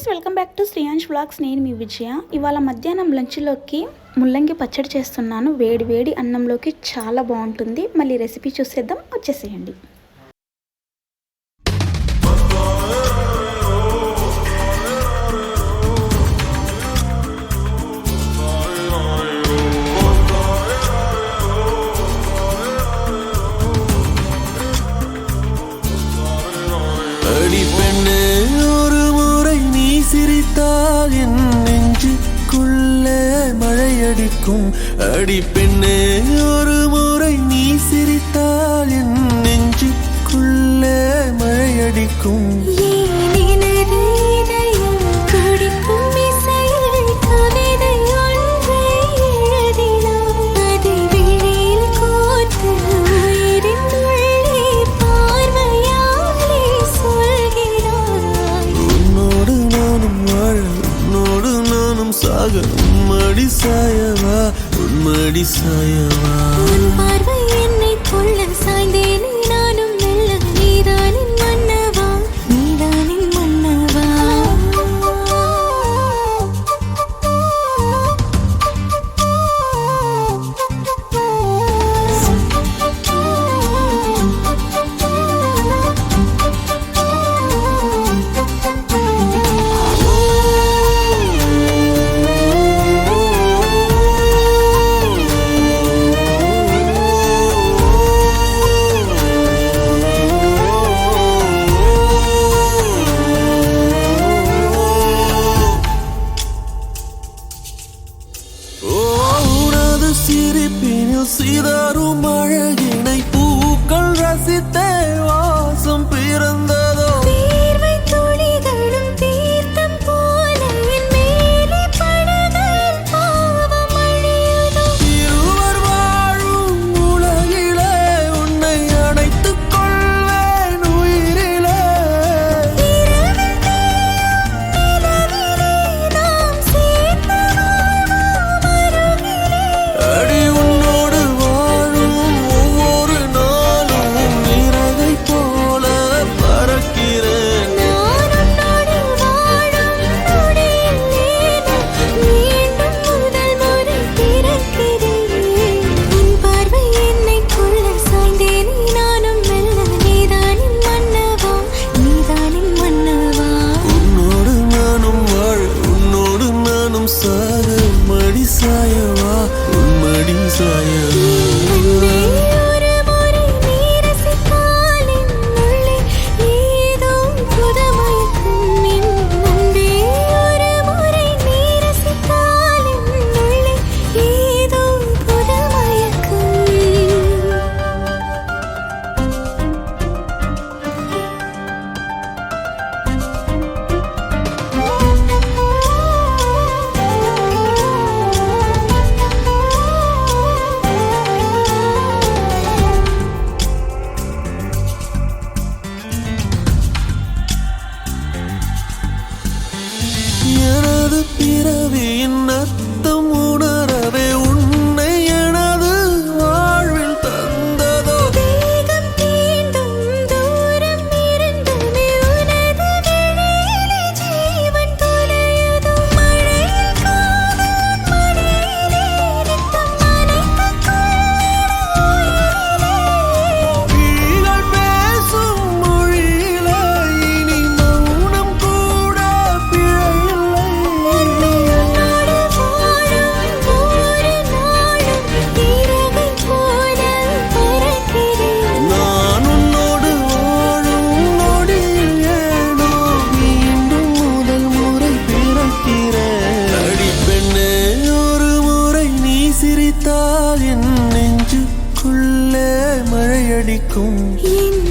Friends, welcome back to Shreyansh vlogs. నేను మీ విజయ. ఇవాళ మధ్యాహ్నం లంచ్లోకి ముల్లంగి పచ్చడి చేస్తున్నాను. వేడి వేడి అన్నంలోకి చాలా బాగుంటుంది. మళ్ళీ రెసిపీ చూసేద్దాం, వచ్చేసేయండి. மழையடிக்கும் அடி பெண்ணே, ஒரு முறை நீ சிரித்தால் என் நெஞ்சுக்குள்ளே மழையடிக்கும். உன்னோடு நானும் வாழ, உன்னோடு நானும் சாக, உன்மடி சாயவா, உன்மடி சாயவா. உன் பார்வை என்னை கொள்ள சாய்ந்தேனே நானும் மெல்ல. நீதானின் மன்னவா, நீதானின் மன்னவா. சிரிப்பினில் சிதறும் அழகினை பூக்கள் ரசித்தே வாசம் பிறந்ததோ. தீர்வை துளிகளும் தீர்த்தம் போல என் மேலே படுகையில் பாவம் அழியுதோ. இருவர் வாழும் உலகிலே உன்னை அணைத்துக் கொள்வேன் உயிரிலே. இரவில் தேயும் நிலவிலே நாம் சேர்ந்து வாழ்வோம் அருகிலே. அடி உன்னோடு வாழும் ஒவ்வொரு நாளும் இறகை போல பறக்கிறேன். நான் உன்னோடு வாழும் நொடியில் மீண்டும் முதல் முறை பிறக்கிறேன். உன் பார்வை என்னை கொள்ள சாய்ந்தேனே நானும் மெல்ல. நீதானின் மன்னவா, நீதானின் மன்னவா. உன்னோடு நானும் வாழ, உன்னோடு நானும் சாக, மடி சாயவா, உன்மடி சாயவா. அன்பே, ஒரு முறை நீ ரசித்தால் என் உள்ளே ஏதோ புதுமயக்கம். என் அன்பே, ஒரு முறை நீ ரசித்தால் என் உள்ளே ஏதோ புதுமயக்கம். எனது பிறவியின் அர்த்தம் உணரவே உன்னை எனது வாழ்வில் தந்ததோ. தேகம் தீண்டும் தூரம் இருந்துமே உனது விழியிலே ஜீவன் தொலையுதோ. மழையில் காதல் மடியிலே நித்தம் நனைத்துக் கொள்ளிட உயிரிலே. கிளிகள் பேசும் மொழியிலே இனி மௌனம் கூட பிழையில்லை. உன்னோடு வாழும் ஒவ்வொரு நாளும் இறகை போல பறக்கிறேன். நான் உன்னோடு வாழும் நொடியில் ஏனோ மீண்டும் முதல் முறை பிறக்கிறேன். அடி பெண்ணே, ஒரு முறை நீ சிரித்தால் என் நெஞ்சுக்குள்ளே மழையடிக்கும். என்